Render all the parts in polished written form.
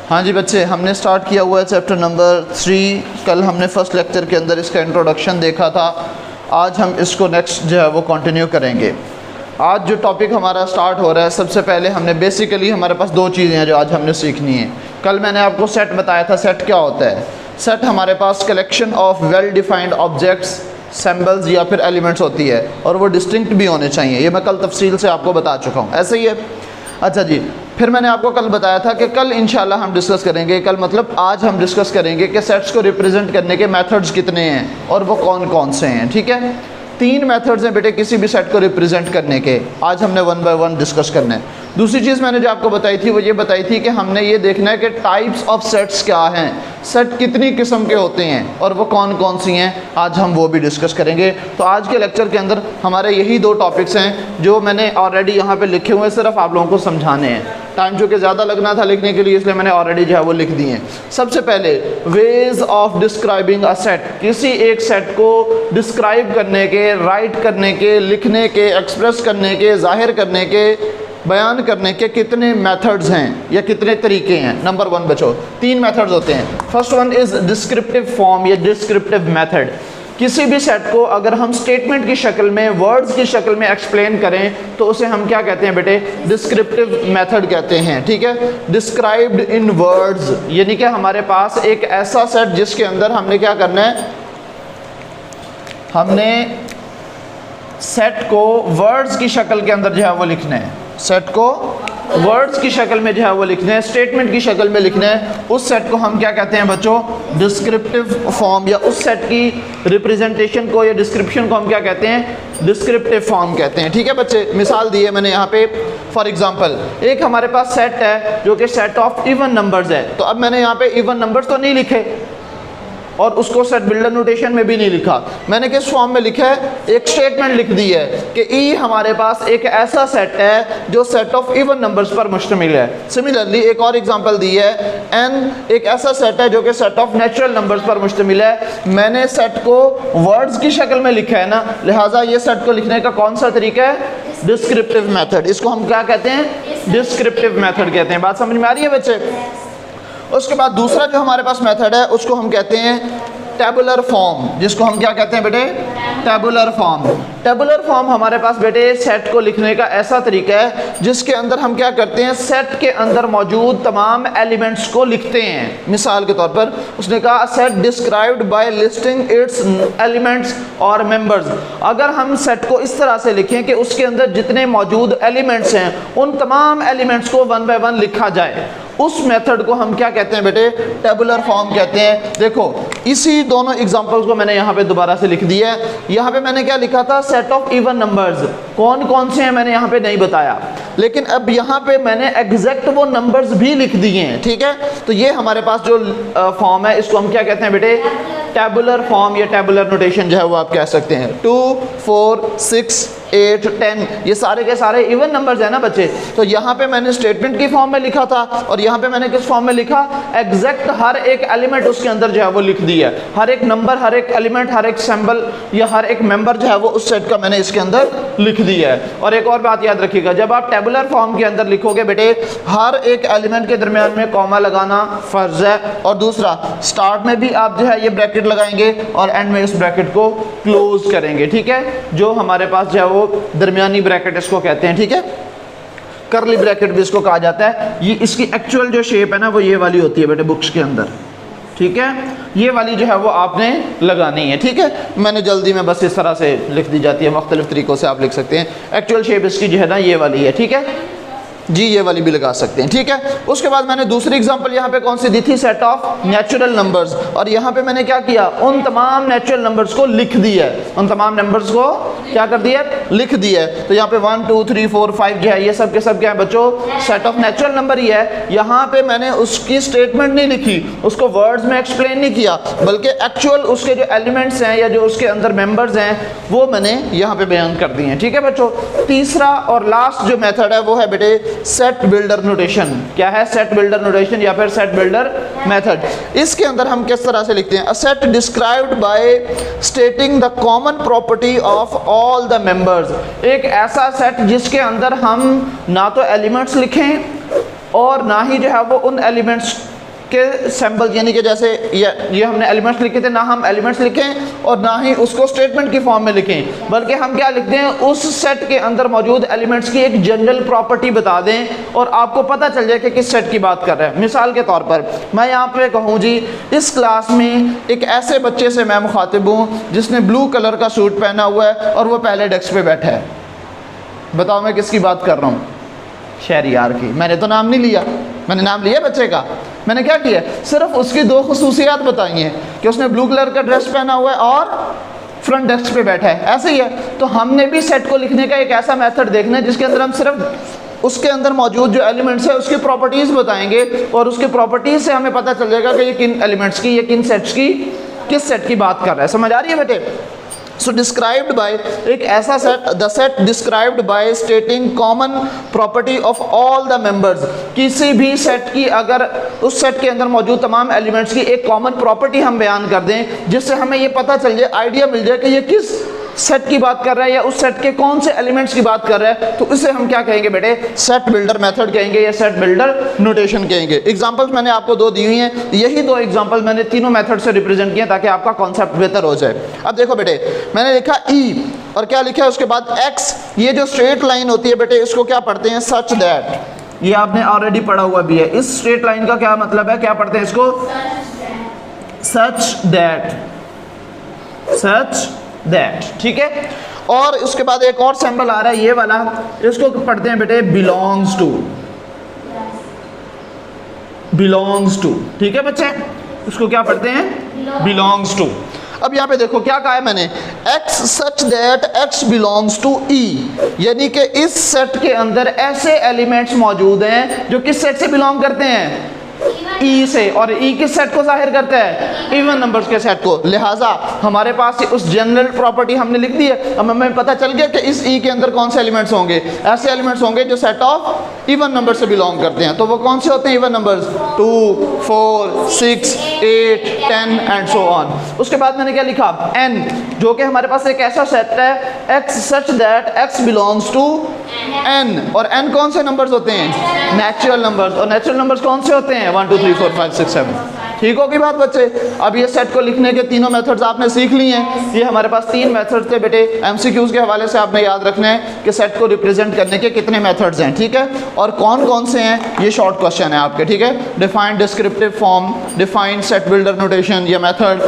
हाँ जी बच्चे, हमने स्टार्ट किया हुआ है चैप्टर नंबर 3। कल हमने फर्स्ट लेक्चर के अंदर इसका इंट्रोडक्शन देखा था। आज हम इसको नेक्स्ट जो है वो कंटिन्यू करेंगे। आज जो टॉपिक हमारा स्टार्ट हो रहा है, सबसे पहले हमने बेसिकली हमारे पास दो चीज़ें हैं जो आज हमने सीखनी है। कल मैंने आपको सेट बताया था। सेट क्या होता है? सेट हमारे पास collection of well defined objects, symbols या फिर एलिमेंट्स होती है, और वो डिस्टिंक्ट भी होने चाहिए। ये मैं कल तफसील से आपको बता चुका हूँ। ऐसे ही है। अच्छा जी, फिर मैंने आपको कल बताया था कि कल इंशाल्लाह हम डिस्कस करेंगे, कल मतलब आज हम डिस्कस करेंगे कि सेट्स को रिप्रेजेंट करने के मेथड्स कितने हैं और वो कौन कौन से हैं। ठीक है, 3 मेथड्स हैं बेटे किसी भी सेट को रिप्रेजेंट करने के। आज हमने 1 बाय 1 डिस्कस करना है। दूसरी चीज़ मैंने जो आपको बताई थी वो ये बताई थी कि हमने ये देखना है कि टाइप्स ऑफ सेट्स क्या हैं, सेट कितनी किस्म के होते हैं और वो कौन कौन सी हैं। आज हम वो भी डिस्कस करेंगे। तो आज के लेक्चर के अंदर हमारे यही 2 टॉपिक्स हैं जो मैंने ऑलरेडी यहाँ पे लिखे हुए हैं, सिर्फ आप लोगों को समझाने हैं। टाइम जो कि ज़्यादा लगना था लिखने के लिए, इसलिए मैंने ऑलरेडी जो है वो लिख दिए हैं। सबसे पहले ways of describing a set, किसी एक सेट को डिस्क्राइब करने के, राइट करने के, लिखने के, एक्सप्रेस करने के, जाहिर करने के, बयान करने के कितने मेथड्स हैं या कितने तरीके हैं। नंबर 1 बच्चों, 3 मेथड्स होते हैं। First one is descriptive form या डिस्क्रिप्टिव मेथड। किसी भी सेट को अगर हम स्टेटमेंट की शक्ल में, वर्ड्स की शक्ल में एक्सप्लेन करें तो उसे हम क्या कहते हैं बेटे? डिस्क्रिप्टिव मेथड कहते हैं। ठीक है, डिस्क्राइब्ड इन वर्ड्स, यानी कि हमारे पास एक ऐसा सेट जिसके अंदर हमने क्या करना है, हमने सेट को वर्ड्स की शक्ल के अंदर जो है वो लिखना है। सेट को वर्ड्स की शक्ल में जो है वो लिखना है, स्टेटमेंट की शक्ल में लिखना है। उस सेट को हम क्या कहते हैं बच्चों? डिस्क्रिप्टिव फॉर्म, या उस सेट की रिप्रेजेंटेशन को या डिस्क्रिप्शन को हम क्या कहते हैं? डिस्क्रिप्टिव फॉर्म कहते हैं। ठीक है बच्चे, मिसाल दी है मैंने यहाँ पे। फॉर एग्जांपल, एक हमारे पास सेट है जो कि सेट ऑफ इवन नंबर्स है। तो अब मैंने यहाँ पे इवन नंबर्स तो नहीं लिखे और उसको सेट बिल्डर नोटेशन में भी नहीं लिखा। मैंने किस फॉर्म में लिखा है? एक स्टेटमेंट लिख दी है कि ई हमारे पास एक ऐसा सेट है जो सेट ऑफ इवन नंबर्स पर मुश्तमिल है। सिमिलरली एक और एग्जांपल दी है, एन एक ऐसा सेट है जो कि सेट ऑफ नेचुरल नंबर्स पर मुश्तमिल है। मैंने सेट को वर्ड्स की शक्ल में लिखा है ना, लिहाजा ये सेट को लिखने का कौन सा तरीका है? Descriptive method. इसको हम क्या कहते हैं? डिस्क्रिप्टिव मेथड कहते हैं। बात समझ में आ रही है बच्चे? उसके बाद दूसरा जो हमारे पास मेथड है उसको हम कहते हैं टेबुलर फॉर्म, जिसको हम क्या कहते हैं बेटे? Tabular form. टेबुलर फॉर्म हमारे पास बेटे सेट को लिखने का ऐसा तरीका है जिसके अंदर हम क्या करते हैं? सेट के अंदर मौजूद तमाम एलिमेंट्स को लिखते हैं। मिसाल के तौर पर उसने कहा set described bye listing it's elements और मेंबर्स। अगर हम सेट को इस तरह से लिखें कि उसके अंदर जितने मौजूद एलिमेंट्स हैं उन तमाम एलिमेंट्स को 1 बाय 1 लिखा जाए, उस मेथड को हम क्या कहते हैं बेटे? टेबुलर फॉर्म कहते हैं। देखो इसी दोनों एग्जांपल्स को मैंने यहाँ पे दोबारा से लिख दिया है। यहाँ पे मैंने क्या लिखा था? Set of even numbers. कौन कौन से हैं मैंने यहाँ पे नहीं बताया, लेकिन अब यहाँ पे मैंने एग्जैक्ट वो नंबर्स भी लिख दिए हैं। ठीक है, तो ये हमारे पास जो फॉर्म है इसको हम क्या कहते हैं बेटे? टेबुलर फॉर्म या टेबुलर नोटेशन जो है वो आप कह सकते हैं। 2, 4, 6, 8, 10 ये सारे के सारे इवन नंबर्स हैं ना बच्चे। तो यहाँ पे मैंने स्टेटमेंट की फॉर्म में लिखा था और यहाँ पे मैंने किस फॉर्म में लिखा? एग्जैक्ट हर एक एलिमेंट उसके अंदर जो है वो लिख दिया। हर एक नंबर, हर एक एलिमेंट, हर एक सिंबल या हर एक मेंबर जो है वो उस सेट का मैंने इसके अंदर लिख दिया है। और एक और बात याद रखिएगा, जब आप टेबुलर फॉर्म के अंदर लिखोगे बेटे, हर एक एलिमेंट के दरमियान में कॉमा लगाना फर्ज है, और दूसरा स्टार्ट में भी आप जो है ये ब्रैकेट लगाएंगे और एंड में इस ब्रैकेट को क्लोज करेंगे। ठीक है, जो हमारे पास जो है वो दरमियानी ब्रैकेट इसको कहते हैं। ठीक है, करली ब्रैकेट भी इसको कहा जाता है। ये इसकी एक्चुअल जो शेप है ना वो ये वाली होती है बेटे बुक्स के अंदर। ठीक है, ये वाली जो है वो आपने लगानी है। ठीक है, मैंने जल्दी में बस इस तरह से लिख दी जाती है, मुख्तलिफ तरीक़ों से आप लिख सकते हैं। एक्चुअल शेप इसकी जो है ना ये वाली है। ठीक है जी, ये वाली भी लगा सकते हैं। ठीक है, उसके बाद मैंने दूसरी एग्जांपल यहाँ पे कौन सी दी थी? Set of natural numbers. और यहाँ पे मैंने क्या किया? उन तमाम नेचुरल नंबर्स को लिख दिया है। उन तमाम नंबर्स को क्या कर दिया? लिख दिया है। तो यहाँ पे 1, 2, 3, 4, 5 जो है ये सब के सब क्या है बच्चों? सेट ऑफ नेचुरल नंबर ही है। यहाँ पे मैंने उसकी स्टेटमेंट नहीं लिखी, उसको वर्ड्स में एक्सप्लेन नहीं किया, बल्कि एक्चुअल उसके जो एलिमेंट्स हैं या जो उसके अंदर मेंबर्स हैं वो मैंने यहाँ पे बयान कर दिए हैं। ठीक है बच्चों, तीसरा और लास्ट जो मेथड है वो है बेटे सेट बिल्डर नोटेशन। क्या है? सेट बिल्डर नोटेशन या फिर सेट बिल्डर मेथड। इसके अंदर हम किस तरह से लिखते हैं? A set described bye stating the common property of all the members. एक ऐसा सेट जिसके अंदर हम ना तो एलिमेंट्स लिखें और ना ही जो है वो उन एलिमेंट्स के सैम्पल, यानी कि जैसे ये हमने एलिमेंट्स लिखे थे, ना हम एलिमेंट्स लिखें और ना ही उसको स्टेटमेंट की फॉर्म में लिखें, बल्कि हम क्या लिखते हैं, उस सेट के अंदर मौजूद एलिमेंट्स की एक जनरल प्रॉपर्टी बता दें और आपको पता चल जाए कि किस सेट की बात कर रहे हैं। मिसाल के तौर पर मैं यहाँ पे कहूँ जी, इस क्लास में एक ऐसे बच्चे से मैं मुखातिब हूँ जिसने ब्लू कलर का सूट पहना हुआ है और वो पहले डेस्क पे बैठा है। बताओ मैं किसकी बात कर रहा हूँ? शहरियार की। मैंने तो नाम नहीं लिया, मैंने नाम लिया बच्चे का। मैंने क्या किया, सिर्फ उसकी दो खुसूसियात बताई हैं कि उसने ब्लू कलर का ड्रेस पहना हुआ है और फ्रंट डेस्क पे बैठा है। ऐसे ही है। तो हमने भी सेट को लिखने का एक ऐसा मेथड देखना है जिसके अंदर हम सिर्फ उसके अंदर मौजूद जो एलिमेंट्स है उसकी प्रॉपर्टीज बताएंगे और उसकी प्रॉपर्टीज से हमें पता चल जाएगा कि ये किन एलिमेंट्स की, ये किन सेट्स की, किस सेट की बात कर रहा है। समझ आ रही है बेटे? सो डिस्क्राइब्ड बाय, एक ऐसा set, the set described bye स्टेटिंग common property of all the members. किसी भी सेट की अगर उस सेट के अंदर मौजूद तमाम एलिमेंट्स की एक कॉमन प्रॉपर्टी हम बयान कर दें जिससे हमें ये पता चल जाए, आइडिया मिल जाए कि ये किस सेट की बात कर रहा है या उस सेट के कौन से एलिमेंट्स की बात कर रहा है, तो इसे हम क्या कहेंगे बेटे? सेट बिल्डर मेथड कहेंगे या सेट बिल्डर नोटेशन कहेंगे। एग्जांपल्स मैंने आपको दो दी हुई हैं, यही दो एग्जांपल मैंने तीनों मेथड से रिप्रेजेंट किए ताकि आपका कॉन्सेप्ट बेहतर हो जाए। अब देखो बेटे, मैंने लिखा ई और क्या लिखा है उसके बाद एक्स। ये जो स्ट्रेट लाइन होती है बेटे, इसको क्या पढ़ते हैं? Such that. ये आपने ऑलरेडी पढ़ा हुआ भी है। इस स्ट्रेट लाइन का क्या मतलब है, क्या पढ़ते हैं इसको? Such that, such that. ठीक है। और उसके बाद एक और सैंपल आ रहा है, ये वाला, इसको पढ़ते हैं बेटे बिलोंग्स टू, बिलोंग्स टू। ठीक है बच्चे, इसको क्या पढ़ते हैं? Belongs to. अब यहाँ पे देखो क्या कहा है मैंने, x such that x belongs to E, यानी कि इस सेट के अंदर ऐसे एलिमेंट्स मौजूद हैं जो किस सेट से बिलोंग करते हैं? ई से। और ई किस सेट को जाहिर करता है? इवन नंबर्स के सेट को। लिहाजा हमारे पास उस जनरल प्रॉपर्टी हमने लिख दी है। अब हमें पता चल गया कि इस ई के अंदर कौन से एलिमेंट्स होंगे, ऐसे एलिमेंट्स होंगे जो सेट ऑफ इवन नंबर से बिलोंग करते हैं। तो वो कौन से होते हैं even numbers? 2, 4, 6, 8, 10 and so on. उसके बाद मैंने क्या लिखा? एन, जो कि हमारे पास एक ऐसा सेट है, X such that x belongs to N. और एन कौन से नंबर्स होते हैं? Natural numbers. और नेचुरल नंबर्स कौन से होते हैं? 1 2 3 4 5 6 7। ठीक होगी बात बच्चे? अब ये सेट को लिखने के तीनों मेथड्स आपने सीख लिए हैं। ये हमारे पास 3 मेथड्स थे बेटे। एमसीक्यूज के हवाले से आपने याद रखना है कि सेट को रिप्रेजेंट करने के कितने मेथड्स हैं। ठीक है, और कौन कौन से हैं ये शॉर्ट क्वेश्चन है आपके। ठीक है, define descriptive form, define set builder notation या मेथड,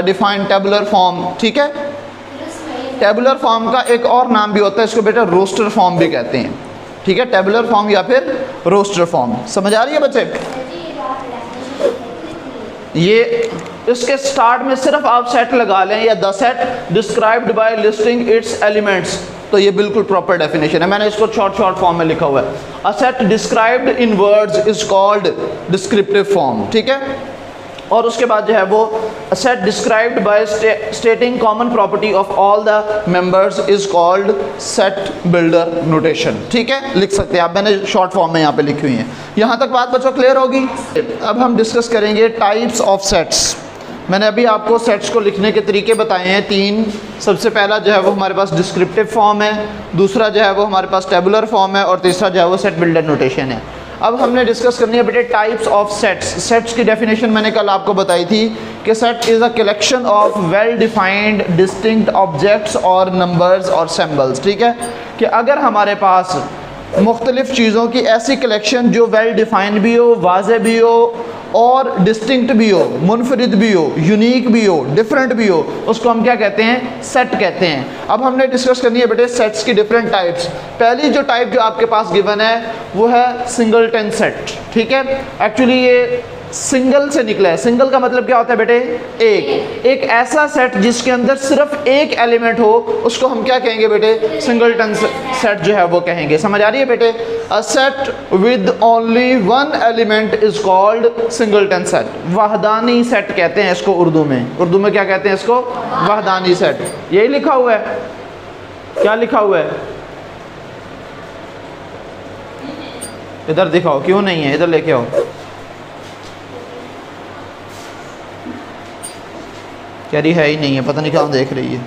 डिफाइन टेबुलर फॉर्म। ठीक है, टेबुलर फॉर्म का एक और नाम भी होता है, इसको बेटा रोस्टर फॉर्म भी कहते हैं। ठीक है, टेबुलर फॉर्म या फिर रोस्टर फॉर्म। समझ आ रही है बच्चे? ये इसके स्टार्ट में सिर्फ आप सेट लगा लें या the set described bye listing it's elements, तो ये बिल्कुल प्रॉपर डेफिनेशन है। मैंने इसको शॉर्ट फॉर्म में लिखा हुआ है। A set described in words is called descriptive form. ठीक है, और उसके बाद जो है वो set described bye स्टेटिंग common property of all the members is called set builder notation. ठीक है, लिख सकते हैं आप, मैंने शॉर्ट फॉर्म में यहाँ पे लिखी हुई है। यहाँ तक बात बच्चों क्लियर होगी? अब हम डिस्कस करेंगे टाइप्स ऑफ सेट्स। मैंने अभी आपको सेट्स को लिखने के तरीके बताए हैं 3। सबसे पहला जो है वो हमारे पास डिस्क्रिप्टिव फॉर्म है, दूसरा जो है वो हमारे पास टेबुलर फॉर्म है और तीसरा जो है वो सेट बिल्डर नोटेशन है। अब हमने डिस्कस करनी है बेटे टाइप्स ऑफ सेट्स। सेट्स की डेफिनेशन मैंने कल आपको बताई थी कि set is a collection of well defined distinct objects और नंबर्स और सिंबल्स। ठीक है, कि अगर हमारे पास मुख्तलिफ़ चीज़ों की ऐसी कलेक्शन जो वेल डिफाइंड भी हो, वाज़े भी हो और डिस्टिंक्ट भी हो, मुनफरिद भी हो, यूनिक भी हो, डिफरेंट भी हो, उसको हम क्या कहते हैं? सेट कहते हैं। अब हमने डिस्कस करनी है बेटे सेट्स की डिफरेंट टाइप्स। पहली जो टाइप जो आपके पास गिवन है वो है सिंगलटन सेट। ठीक है, एक्चुअली ये सिंगल से निकला है। सिंगल का मतलब क्या होता है बेटे? एक ऐसा सेट जिसके अंदर सिर्फ एक एलिमेंट हो उसको हम क्या कहेंगे बेटे? सिंगलटन सेट जो है वो कहेंगे। समझ आ रही है बेटे? A set with only one element is called singleton set. वहदानी सेट कहते हैं इसको उर्दू में। उर्दू में क्या कहते हैं इसको? वहदानी सेट। यही लिखा हुआ है। क्या लिखा हुआ है? इधर दिखाओ, क्यों नहीं है? इधर लेके आओ। कह रही है ही नहीं है, पता नहीं कहाँ देख रही है।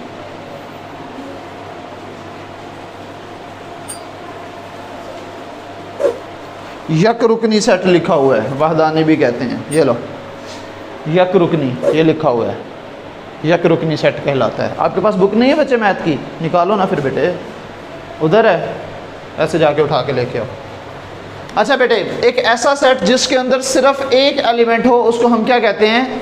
यक रुकनी सेट लिखा हुआ है, वहदानी भी कहते हैं। ये लो यक रुकनी, ये लिखा हुआ है, यक रुकनी सेट कहलाता है। आपके पास बुक नहीं है बच्चे मैथ की? निकालो ना फिर बेटे, उधर है, ऐसे जाके उठा के लेके आओ। अच्छा बेटे, एक ऐसा सेट जिसके अंदर सिर्फ एक एलिमेंट हो उसको हम क्या कहते हैं?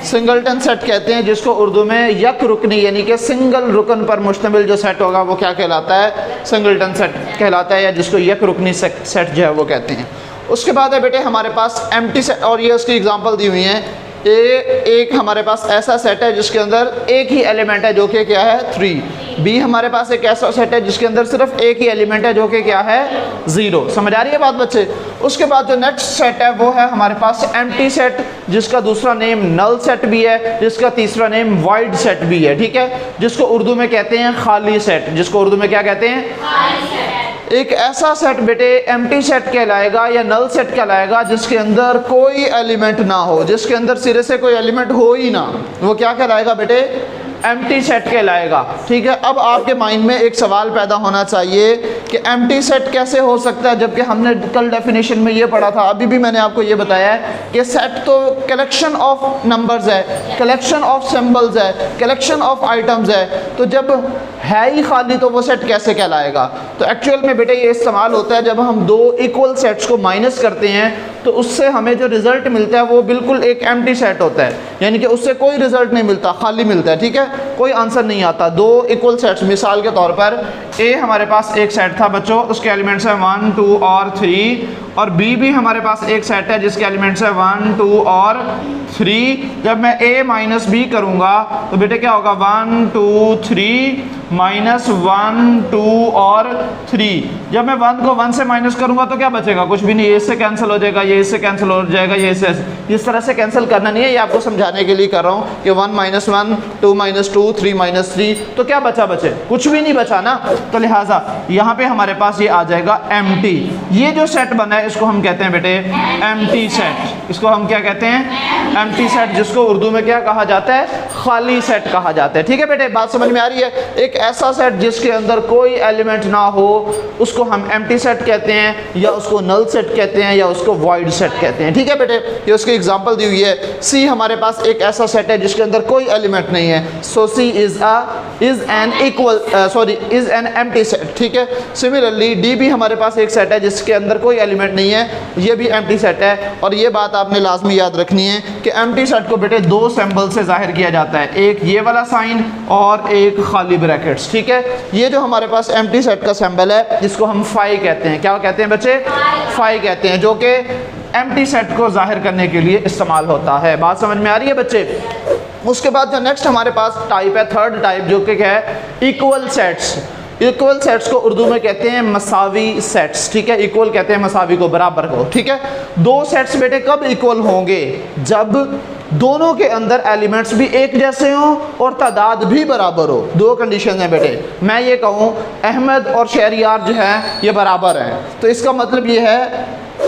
सिंगलटन सेट कहते हैं, जिसको उर्दू में यक रुकनी यानी कि सिंगल रुकन पर मुश्तमिल जो सेट होगा वो क्या कहलाता है? सिंगलटन सेट कहलाता है, या जिसको यक रुकनी सेट जो है वो कहते हैं। उसके बाद है बेटे हमारे पास एम्प्टी सेट, और ये उसकी एग्जांपल दी हुई हैं। एक हमारे पास ऐसा सेट है जिसके अंदर एक ही एलिमेंट है जो कि क्या है? 3। बी हमारे पास एक ऐसा सेट है जिसके अंदर सिर्फ एक ही एलिमेंट है जो कि क्या है? 0। समझ आ रही है बात बच्चे? उसके बाद जो नेक्स्ट सेट है वो है हमारे पास एम्प्टी सेट, जिसका दूसरा नेम नल सेट भी है, जिसका तीसरा नेम वाइड सेट भी है, ठीक है, जिसको उर्दू में कहते हैं खाली सेट। जिसको उर्दू में क्या कहते हैं? खाली सेट। एक ऐसा सेट बेटे एम्प्टी सेट कहलाएगा या नल सेट कहलाएगा जिसके अंदर कोई एलिमेंट ना हो, जिसके अंदर सिरे से कोई एलिमेंट हो ही ना, वो क्या कहलाएगा बेटे? एम्प्टी सेट कहलाएगा। ठीक है, अब आपके माइंड में एक सवाल पैदा होना चाहिए कि एम्प्टी सेट कैसे हो सकता है, जबकि हमने कल डेफिनेशन में ये पढ़ा था, अभी भी मैंने आपको ये बताया है कि सेट तो कलेक्शन ऑफ नंबर्स है, कलेक्शन ऑफ सिंबल्स है, कलेक्शन ऑफ आइटम्स है, तो जब है ही खाली तो वो सेट कैसे कहलाएगा? तो एक्चुअल में बेटे ये इस्तेमाल होता है जब हम दो इक्वल सेट्स को माइनस करते हैं तो उससे हमें जो रिजल्ट मिलता है वो बिल्कुल एक एम्प्टी सेट होता है, यानी कि उससे कोई रिजल्ट नहीं मिलता, खाली मिलता है। ठीक है, कोई आंसर नहीं आता। दो इक्वल सेट्स, मिसाल के तौर पर ए हमारे पास एक सेट था बच्चों, उसके एलिमेंट्स हैं 1, 2 और 3, और बी भी हमारे पास एक सेट है जिसके एलिमेंट्स हैं 1, 2 और 3। जब मैं a माइनस बी करूँगा तो बेटे क्या होगा? 1, 2, 3 माइनस 1, 2 और 3। जब मैं 1 को 1 से माइनस करूँगा तो क्या बचेगा? कुछ भी नहीं, ये इससे कैंसिल हो जाएगा, ये इससे कैंसिल हो जाएगा, ये इससे। इस तरह से कैंसिल करना नहीं है, ये आपको समझाने के लिए कर रहा हूँ कि 1 माइनस 1, 2 माइनस 2, 3 माइनस 3, तो क्या बचा? बचे कुछ भी नहीं बचा ना। तो लिहाजा यहाँ पे हमारे पास ये आ जाएगा एम्प्टी। ये जो सेट बना है इसको हम कहते हैं बेटे एम्प्टी सेट। इसको हम क्या कहते हैं? एम्प्टी सेट, जिसको उर्दू में क्या कहा जाता है? खाली सेट कहा जाता है। ठीक है बेटे, बात समझ में आ रही है? एक ऐसा सेट जिसके अंदर कोई एलिमेंट ना हो उसको हम एम्प्टी सेट कहते हैं, या उसको नल सेट कहते हैं, या उसको वॉइड सेट कहते हैं। ठीक है बेटे, ये उसकी एग्जांपल दी हुई है। सी हमारे पास एक ऐसा सेट है जिसके अंदर कोई एलिमेंट नहीं है, सो सी इज एन एम्प्टी सेट। ठीक है, सिमिलरली डी भी हमारे पास एक सेट है जिसके अंदर कोई एलिमेंट नहीं है, ये भी एम्प्टी सेट है। और ये बात आपने लाजमी याद रखनी है कि एम्प्टी सेट को बेटे दो सिंबल से जाहिर किया जाता है, एक ये वाला साइन और एक खाली ब्रैकेट्स। ठीक है, ये जो हमारे पास एम्प्टी सेट का सिंबल है जिसको हम फाई कहते हैं, क्या कहते हैं बच्चे? फाई कहते हैं, जो कि एम्प्टी सेट को जाहिर करने के लिए इस्तेमाल होता है। बात समझ में आ रही है बच्चे? उसके बाद जो नेक्स्ट हमारे पास टाइप है, थर्ड टाइप, जो कि क्या है? Equal sets. इक्वल सेट्स को उर्दू में कहते हैं मसावी सेट्स। ठीक है, इक्वल कहते हैं मसावी को, बराबर को। ठीक है, दो सेट्स बेटे कब इक्वल होंगे? जब दोनों के अंदर एलिमेंट्स भी एक जैसे हों और तादाद भी बराबर हो। दो कंडीशन है बेटे। मैं ये कहूँ अहमद और शहरियार जो है ये बराबर हैं, तो इसका मतलब ये है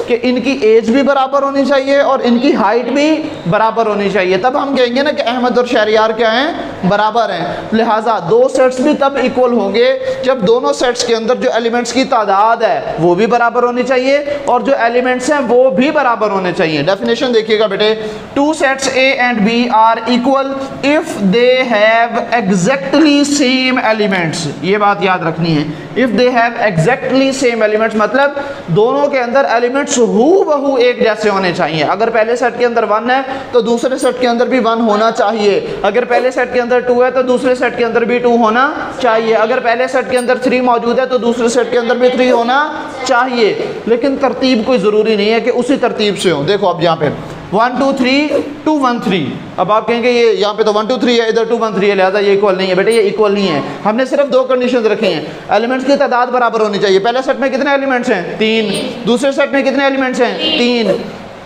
कि इनकी एज भी बराबर होनी चाहिए और इनकी हाइट भी बराबर होनी चाहिए, तब हम कहेंगे ना कि अहमद और शहरियार क्या हैं? बराबर हैं। लिहाजा दो सेट्स भी तब इक्वल होंगे जब दोनों सेट्स के अंदर जो एलिमेंट्स की तादाद है वो भी बराबर होनी चाहिए और जो एलिमेंट्स हैं वो भी बराबर होने चाहिए। डेफिनेशन देखिएगा बेटे, two sets A and B are equal if they have exactly same elements। ये बात याद रखनी है, if they have exactly same elements मतलब दोनों के अंदर एलिमेंट्स हूबहू एक जैसे होने चाहिए। अगर पहले सेट के अंदर 1 है तो दूसरे सेट के अंदर भी 1 होना चाहिए, अगर पहले सेट के अंदर 2 है तो दूसरे सेट के अंदर भी 2 होना चाहिए, अगर पहले सेट के अंदर 3 मौजूद है तो दूसरे सेट के अंदर भी 3 होना चाहिए। लेकिन तरतीब कोई ज़रूरी नहीं है कि उसी तरतीब से हो। देखो अब यहाँ पे 1 2 3 2 1 3, अब आप कहेंगे ये यहाँ पे तो 1 2 3 है, इधर 2 1 3 है, लिहाजा ये इक्वल नहीं है। बेटे ये इक्वल नहीं है, हमने सिर्फ दो कंडीशंस रखी हैं। एलिमेंट्स की तादाद बराबर होनी चाहिए। पहले सेट में कितने एलिमेंट्स हैं? 3। दूसरे सेट में कितने एलिमेंट्स हैं? 3।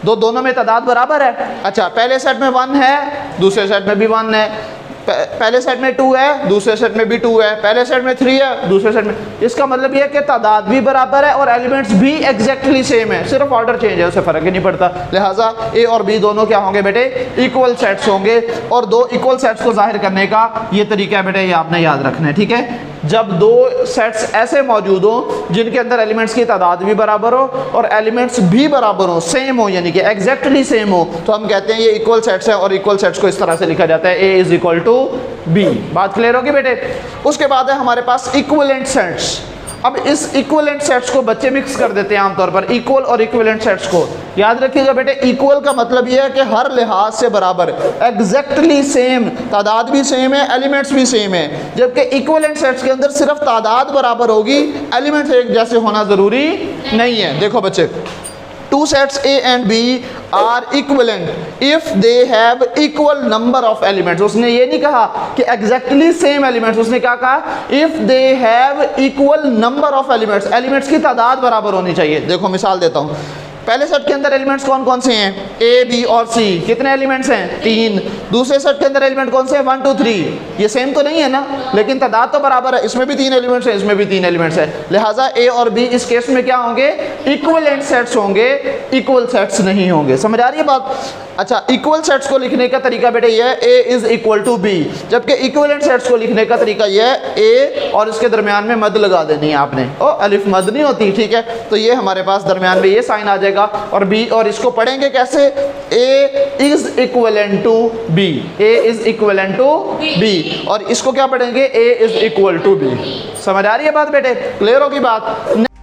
दोनों में तादाद बराबर है। अच्छा, पहले सेट में 1 है, दूसरे सेट में भी 1 है, पहले सेट में 2 है, दूसरे सेट में भी 2 है, पहले सेट में 3 है, दूसरे सेट में। इसका मतलब यह है कि तादाद भी बराबर है और एलिमेंट्स भी एग्जैक्टली सेम है, सिर्फ ऑर्डर चेंज है, उससे फ़र्क ही नहीं पड़ता। लिहाजा ए और बी दोनों क्या होंगे बेटे? इक्वल सेट्स होंगे। और दो इक्वल सेट्स को जाहिर करने का ये तरीका है बेटे, ये आपने याद रखना है। ठीक है, जब दो सेट्स ऐसे मौजूद हो जिनके अंदर एलिमेंट्स की तादाद भी बराबर हो और एलिमेंट्स भी बराबर हो, सेम हो, यानी कि एग्जैक्टली सेम हो, तो हम कहते हैं ये इक्वल सेट्स हैं। और इक्वल सेट्स को इस तरह से लिखा जाता है, A is equal to B। बात क्लियर होगी बेटे? उसके बाद है हमारे पास इक्विवेलेंट सेट्स। अब इस इक्विवेलेंट सेट्स को बच्चे मिक्स कर देते हैं आमतौर पर, इक्वल और इक्विवेलेंट सेट्स को। याद रखिएगा बेटे, इक्वल का मतलब यह है कि हर लिहाज से बराबर, एग्जैक्टली सेम, तादाद भी सेम है, एलिमेंट्स भी सेम है। जबकि इक्विवेलेंट सेट्स के अंदर सिर्फ तादाद बराबर होगी, एलिमेंट्स एक जैसे होना जरूरी नहीं है। देखो बच्चे, two sets A and B are equivalent if they have equal number of elements। उसने ये नहीं कहा कि exactly same elements, उसने क्या कहा? if they have equal number of elements, elements की तादाद बराबर होनी चाहिए। देखो मिसाल देता हूँ, पहले सेट के अंदर एलिमेंट्स कौन कौन से हैं? A, B और C। कितने एलिमेंट्स हैं? 3। दूसरे सेट के अंदर एलिमेंट कौन से हैं? 1 2 3। ये सेम तो नहीं है ना, लेकिन तादाद तो बराबर है। इसमें भी 3 एलिमेंट्स हैं, इसमें भी 3 एलिमेंट्स हैं, लिहाजा A और B इस केस में क्या होंगे? इक्विवेलेंट सेट्स होंगे, इक्वल सेट्स नहीं होंगे। समझ आ रही है बात? अच्छा, इक्वल सेट्स को लिखने का तरीका बेटे यह है, A is equal to B। जबकि इक्विवेलेंट सेट्स को लिखने का तरीका यह है, A और इसके दरमियान में मद लगा देनी है आपने। ओ अलिफ मद नहीं होती, ठीक है? तो ये हमारे पास दरमियान में ये साइन आ जाएगा और B, और इसको पढ़ेंगे कैसे? A is equivalent to B, A is equivalent to B, और इसको क्या पढ़ेंगे? A is equal to B। समझ आ रही है बात बेटे? क्लियर होगी बात?